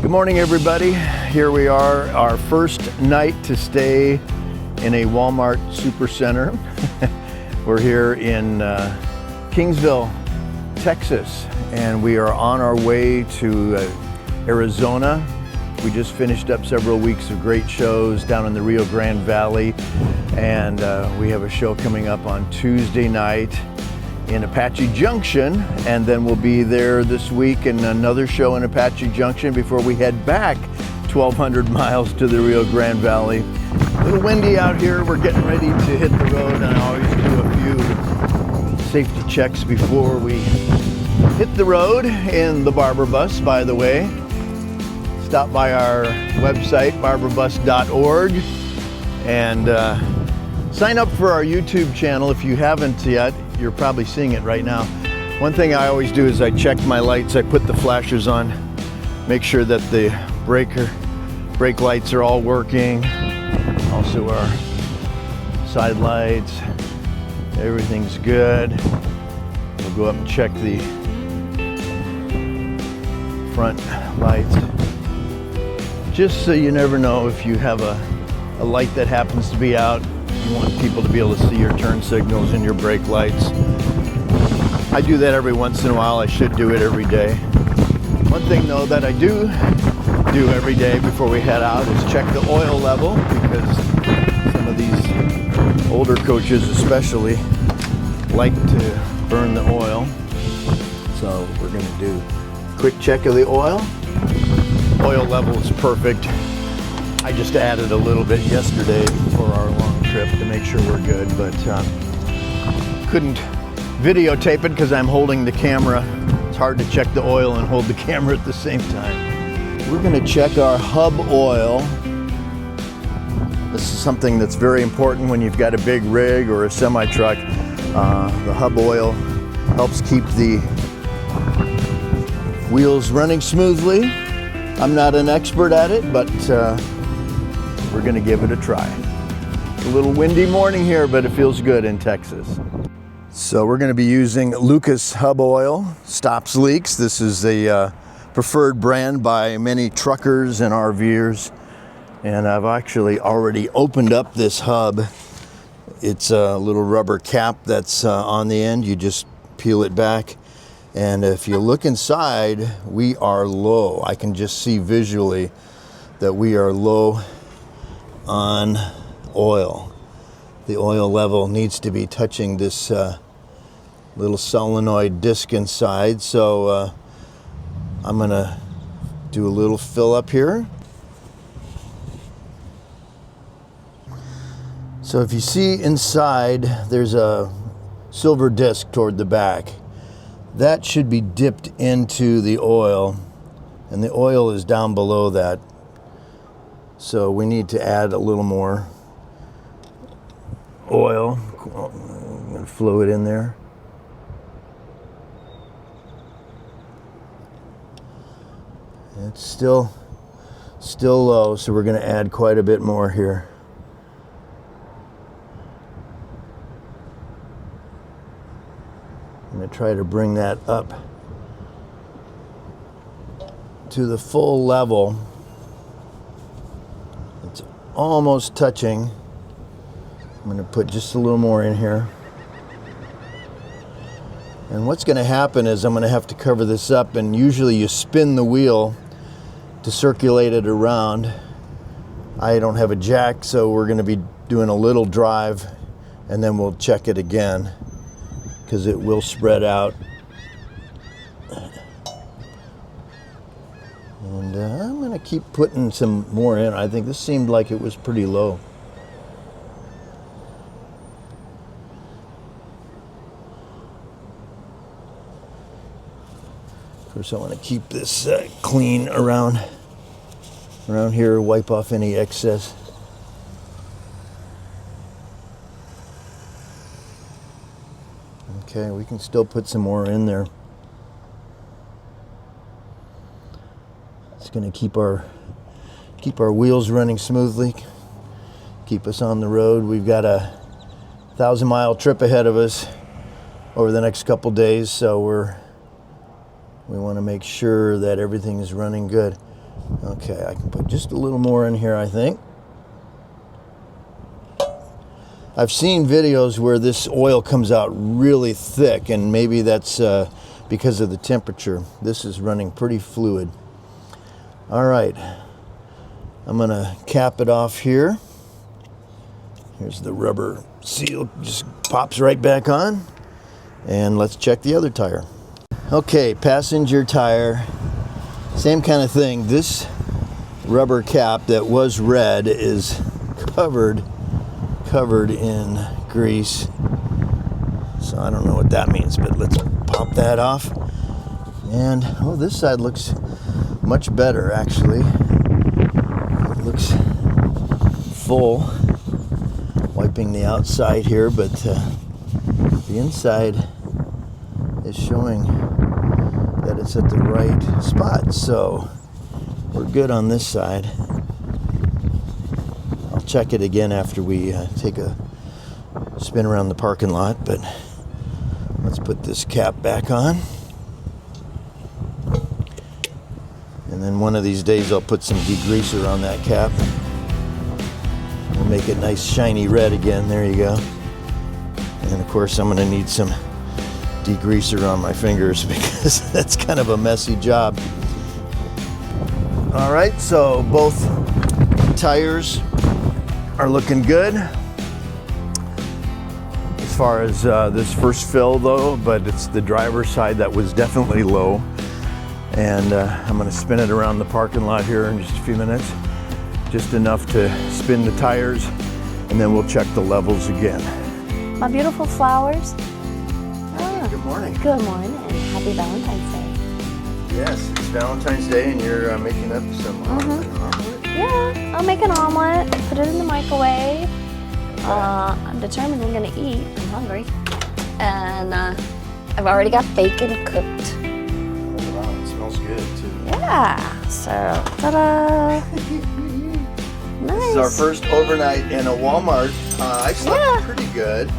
Good morning, everybody. Here we are, our first night to stay in a Walmart Supercenter. We're here in Kingsville, Texas, and we are on our way to Arizona. We just finished up several weeks of great shows down in the Rio Grande Valley, and we have a show coming up on Tuesday night in Apache Junction, and then we'll be there this week and another show in Apache Junction before we head back 1,200 miles to the Rio Grande Valley. A little windy out here. We're getting ready to hit the road, and I always do a few safety checks before we hit the road in the Barber Bus, by the way. Stop by our website, barberbus.org, and sign up for our YouTube channel if you haven't yet. You're probably seeing it right now. One thing I always do is I check my lights. I put the flashers on, make sure that the brake lights are all working. Also our side lights, everything's good. We'll go up and check the front lights. Just so you never know, if you have a light that happens to be out, you want people to be able to see your turn signals and your brake lights. I do that every once in a while. I should do it every day. One thing though that I do every day before we head out is check the oil level, because some of these older coaches especially like to burn the oil. So we're going to do a quick check of the oil. Oil level is perfect. I just added a little bit yesterday for our long trip to make sure we're good, but couldn't videotape it because I'm holding the camera. It's hard to check the oil and hold the camera at the same time. We're going to check our hub oil. This is something that's very important when you've got a big rig or a semi-truck. The hub oil helps keep the wheels running smoothly. I'm not an expert at it, but we're going to give it a try. It's a little windy morning here, but it feels good in Texas. So we're going to be using Lucas Hub Oil, stops leaks. This is a preferred brand by many truckers and RVers. And I've actually already opened up this hub. It's a little rubber cap that's on the end. You just peel it back. And if you look inside, we are low. I can just see visually that we are low on oil. The oil level needs to be touching this little solenoid disc inside. So I'm going to do a little fill up here. So if you see inside, there's a silver disc toward the back. That should be dipped into the oil, and the oil is down below that. So we need to add a little more oil. I'm going to flow it in there. It's still low, so we're going to add quite a bit more here. I'm going to try to bring that up to the full level. It's almost touching. I'm going to put just a little more in here. And what's going to happen is I'm going to have to cover this up, and usually you spin the wheel to circulate it around. I don't have a jack, so we're going to be doing a little drive, and then we'll check it again, because it will spread out. And I'm going to keep putting some more in. I think this seemed like it was pretty low. Of course, I want to keep this clean around here, wipe off any excess. Okay, we can still put some more in there. It's going to keep our wheels running smoothly, keep us on the road. We've got a 1,000-mile trip ahead of us over the next couple days, so we want to make sure that everything is running good. Okay, I can put just a little more in here, I think. I've seen videos where this oil comes out really thick, and maybe that's because of the temperature. This is running pretty fluid. All right, I'm gonna cap it off here. Here's the rubber seal, just pops right back on. And let's check the other tire. Okay, passenger tire, same kind of thing. This rubber cap that was red is covered in grease. So I don't know what that means, but let's pop that off. And oh, this side looks much better actually. It looks full. Wiping the outside here, but the inside is showing that it's at the right spot. So we're good on this side. I'll check it again after we take a spin around the parking lot, but let's put this cap back on. And then one of these days I'll put some degreaser on that cap. We'll make it nice shiny red again. There you go. And of course I'm going to need some degreaser on my fingers because that's kind of a messy job. All right, so both tires are looking good. As far as this first fill though, but it's the driver's side that was definitely low. And I'm going to spin it around the parking lot here in just a few minutes. Just enough to spin the tires, and then we'll check the levels again. My beautiful flowers. Good morning. Good morning, and happy Valentine's Day. Yes, it's Valentine's Day, and you're making up some omelet. Yeah, I'll make an omelet, put it in the microwave. I'm determined I'm gonna eat. I'm hungry. And I've already got bacon cooked. Oh, wow, it smells good too. Yeah, so ta-da. Nice. This is our first overnight in a Walmart. I slept pretty good.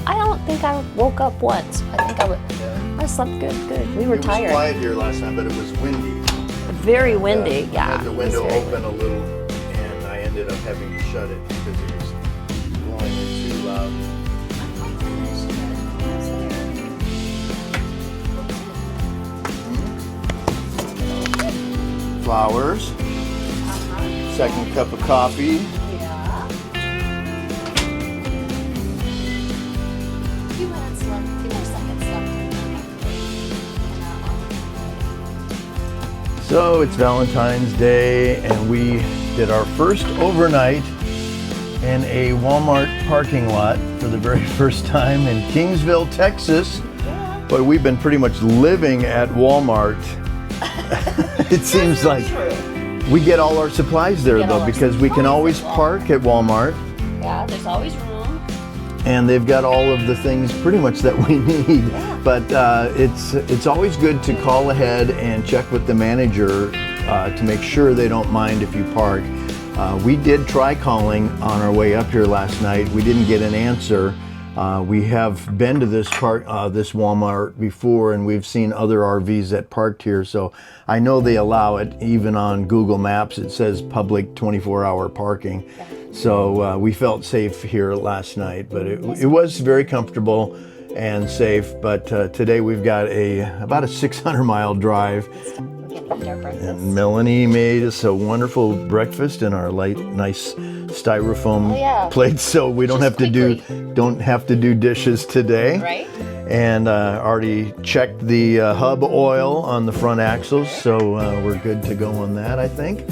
I don't think I woke up once. I slept good. We were tired. It was quiet here last night, but it was windy. Very windy, yeah. I had the window open a little, and I ended up having to shut it because it was blowing it too loud. Flowers. Second cup of coffee. Yeah. 2 minutes left. 2 more seconds left. So it's Valentine's Day, and we did our first overnight in a Walmart parking lot for the very first time in Kingsville, Texas. Yeah. But we've been pretty much living at Walmart. It seems like we get all our supplies there though, because we can always park at Walmart. Yeah, there's always room. And they've got all of the things pretty much that we need. Yeah. But it's always good to call ahead and check with the manager to make sure they don't mind if you park. We did try calling on our way up here last night. We didn't get an answer. We have been to this Walmart before, and we've seen other RVs that parked here, so I know they allow it. Even on Google Maps it says public 24-hour parking. So we felt safe here last night, but it was very comfortable and safe. But today we've got about a 600-mile drive. And Melanie made us a wonderful breakfast in our nice styrofoam plates, so we don't have to do dishes today. Right. And already checked the hub oil on the front axles, so we're good to go on that, I think.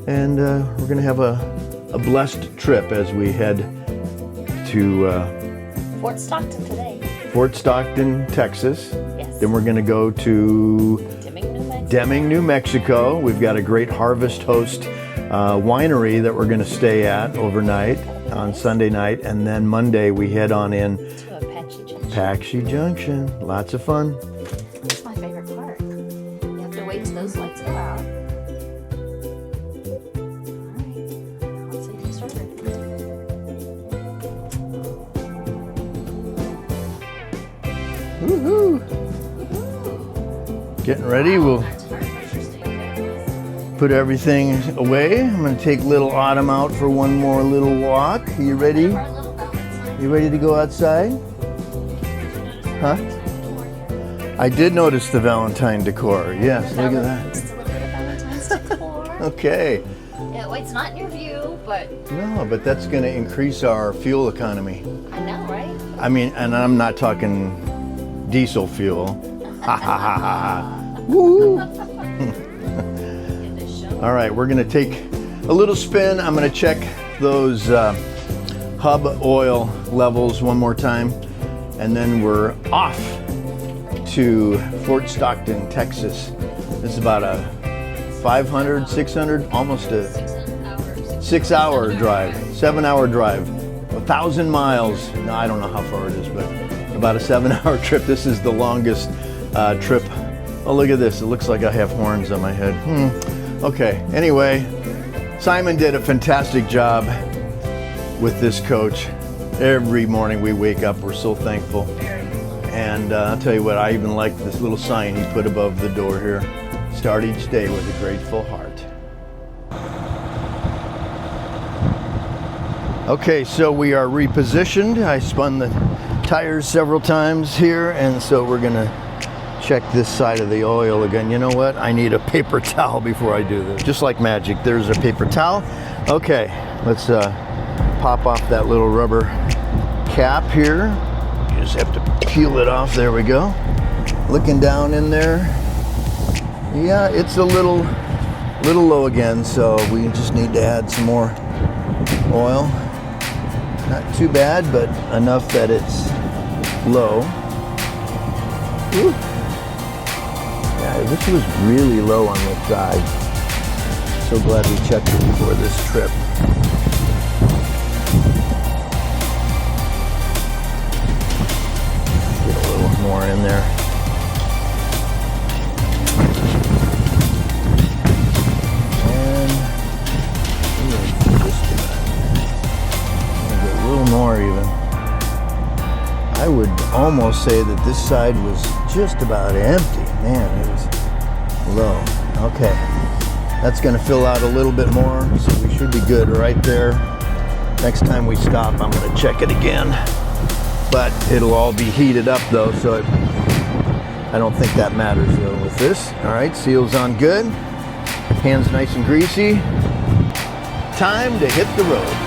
And we're gonna have a blessed trip as we head to Fort Stockton today. Fort Stockton, Texas. Yes. Then we're gonna go to Deming, New Mexico. We've got a great Harvest Host winery that we're going to stay at overnight on Sunday night, and then Monday we head on in to Apache Junction. Apache Junction. Lots of fun. That's my favorite part. You have to wait till those lights go out. Alright, let's see this order. Woohoo! Getting ready. We'll Put everything away. I'm gonna take little Autumn out for one more little walk. Are you ready? You ready to go outside? Huh? I did notice the Valentine decor. Yes, look at that. Just a little bit of Valentine's decor. Okay. Yeah, well, it's not in your view, but No, but that's gonna increase our fuel economy. I know, right? I mean, and I'm not talking diesel fuel. Ha ha ha ha. Woo! All right, we're gonna take a little spin. I'm gonna check those hub oil levels one more time, and then we're off to Fort Stockton, Texas. This is about a 500, 600, almost a 6-hour drive, 7-hour drive, 1,000 miles. No, I don't know how far it is, but about a 7-hour trip. This is the longest trip. Oh, look at this. It looks like I have horns on my head. Okay, anyway, Simon did a fantastic job with this coach. Every morning we wake up, we're so thankful. And I'll tell you what, I even like this little sign he put above the door here. Start each day with a grateful heart. Okay, so we are repositioned. I spun the tires several times here, and so we're gonna check this side of the oil again. You know what? I need a paper towel before I do this. Just like magic, there's a paper towel. Okay, let's pop off that little rubber cap here. You just have to peel it off. There we go. Looking down in there. Yeah, it's a little low again, so we just need to add some more oil. Not too bad, but enough that it's low. Ooh. Yeah, this was really low on this side. So glad we checked it before this trip. Get a little more in there. And just a little more even. I would almost say that this side was just about empty. Man, it was low. Okay, that's gonna fill out a little bit more, so we should be good right there. Next time we stop, I'm gonna check it again. But it'll all be heated up though, so I don't think that matters though with this. All right, seal's on good. Hands nice and greasy. Time to hit the road.